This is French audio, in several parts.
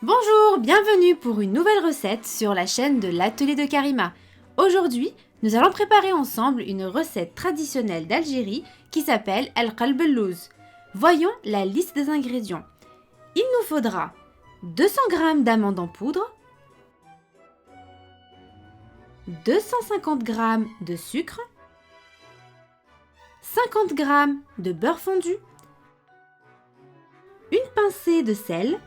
Bonjour, bienvenue pour une nouvelle recette sur la chaîne de l'Atelier de Karima. Aujourd'hui, nous allons préparer ensemble une recette traditionnelle d'Algérie qui s'appelle El Qalbellouz. Voyons la liste des ingrédients. Il nous faudra 200 g d'amandes en poudre, 250 g de sucre, 50 g de beurre fondu, une pincée de sel,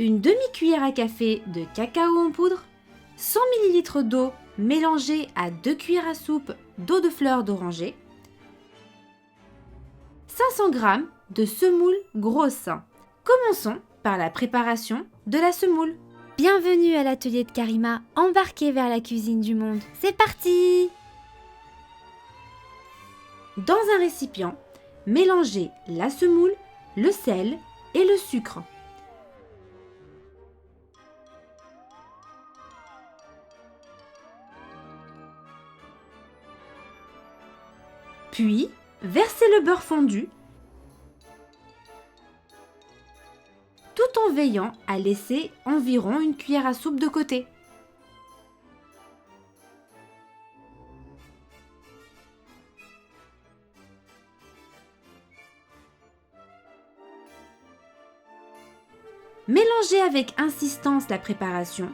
une demi-cuillère à café de cacao en poudre, 100 ml d'eau mélangée à 2 cuillères à soupe d'eau de fleur d'oranger, 500 g de semoule grosse. Commençons par la préparation de la semoule. Bienvenue à l'atelier de Karima, embarquez vers la cuisine du monde. C'est parti! Dans un récipient, mélangez la semoule, le sel et le sucre. Puis, versez le beurre fondu tout en veillant à laisser environ une cuillère à soupe de côté. Mélangez avec insistance la préparation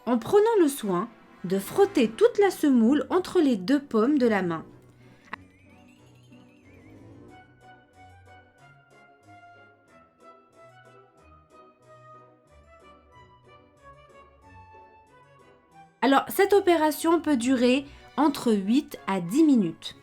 en prenant le soin de frotter toute la semoule entre les deux paumes de la main. Alors, cette opération peut durer entre 8 à 10 minutes.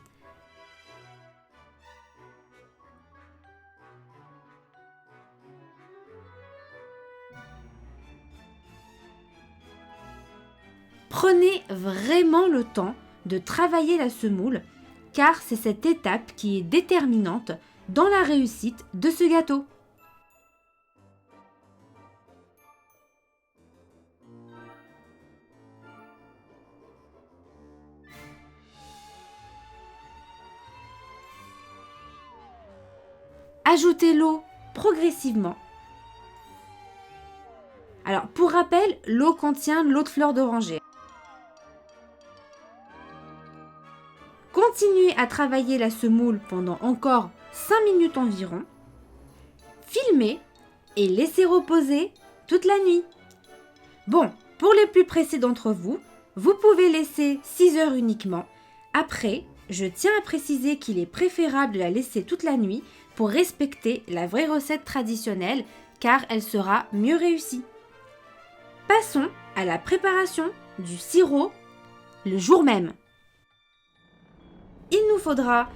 Prenez vraiment le temps de travailler la semoule car c'est cette étape qui est déterminante dans la réussite de ce gâteau. Ajoutez l'eau progressivement. Alors, pour rappel, l'eau contient l'eau de fleur d'oranger. Continuez à travailler la semoule pendant encore 5 minutes environ. Filmez et laissez reposer toute la nuit. Bon, pour les plus pressés d'entre vous, vous pouvez laisser 6 heures uniquement. Après, je tiens à préciser qu'il est préférable de la laisser toute la nuit pour respecter la vraie recette traditionnelle car elle sera mieux réussie. Passons à la préparation du sirop le jour même. Il nous faudra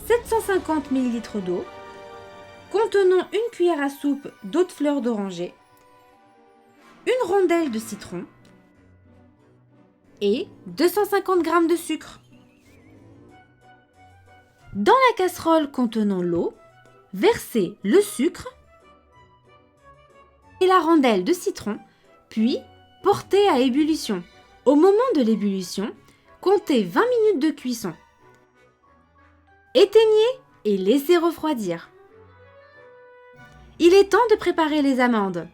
750 ml d'eau contenant une cuillère à soupe d'eau de fleur d'oranger, une rondelle de citron et 250 g de sucre. Dans la casserole contenant l'eau, versez le sucre et la rondelle de citron, puis portez à ébullition. Au moment de l'ébullition, comptez 20 minutes de cuisson. Éteignez et laissez refroidir. Il est temps de préparer les amandes.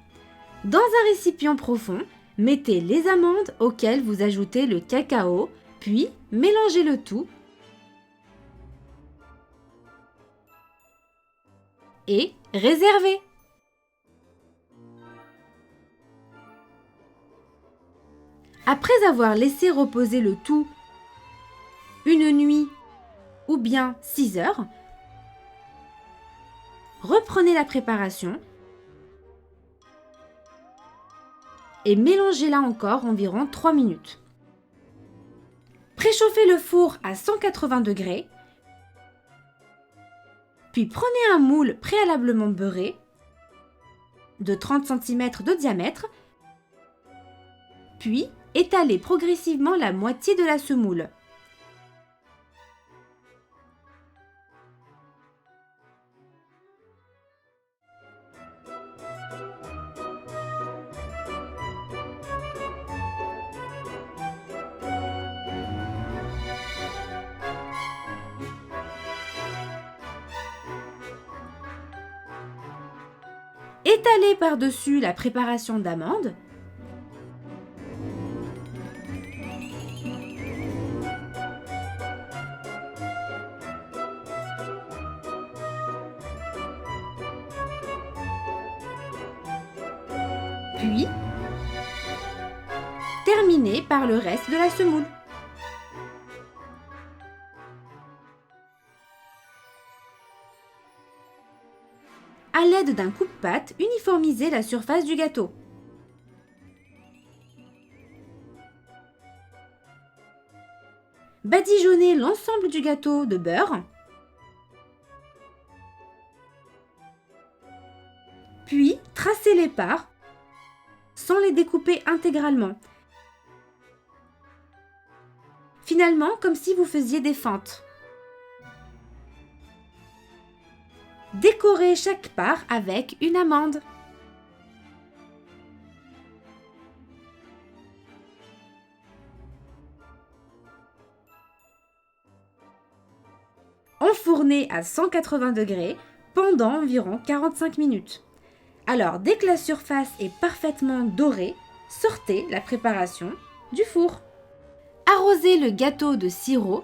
Dans un récipient profond, mettez les amandes auxquelles vous ajoutez le cacao, puis mélangez le tout et réservez. Après avoir laissé reposer le tout une nuit ou bien 6 heures, reprenez la préparation et mélangez-la encore environ 3 minutes. Préchauffez le four à 180 degrés, puis prenez un moule préalablement beurré de 30 cm de diamètre, puis étalez progressivement la moitié de la semoule. Étalez par-dessus la préparation d'amandes. Puis, terminez par le reste de la semoule. À l'aide d'un coupe-pâte, uniformisez la surface du gâteau. Badigeonnez l'ensemble du gâteau de beurre. Puis, tracez les parts sans les découper intégralement. Finalement, comme si vous faisiez des fentes. Décorez chaque part avec une amande. Enfournez à 180 degrés pendant environ 45 minutes. Alors, dès que la surface est parfaitement dorée, sortez la préparation du four. Arrosez le gâteau de sirop.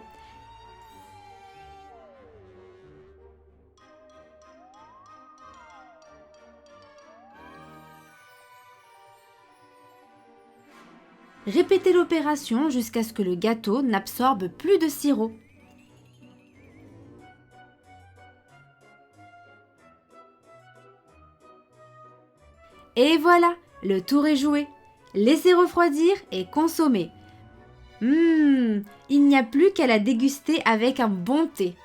Répétez l'opération jusqu'à ce que le gâteau n'absorbe plus de sirop. Et voilà, le tour est joué. Laissez refroidir et consommer. Il n'y a plus qu'à la déguster avec un bon thé.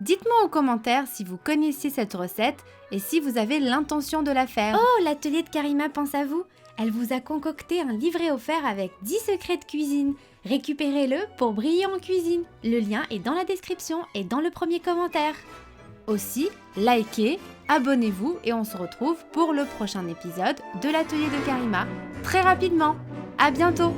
Dites-moi en commentaire si vous connaissiez cette recette et si vous avez l'intention de la faire. Oh, l'atelier de Karima pense à vous. Elle vous a concocté un livret offert avec 10 secrets de cuisine. Récupérez-le pour briller en cuisine. Le lien est dans la description et dans le premier commentaire. Aussi, likez, abonnez-vous et on se retrouve pour le prochain épisode de l'atelier de Karima très rapidement. À bientôt!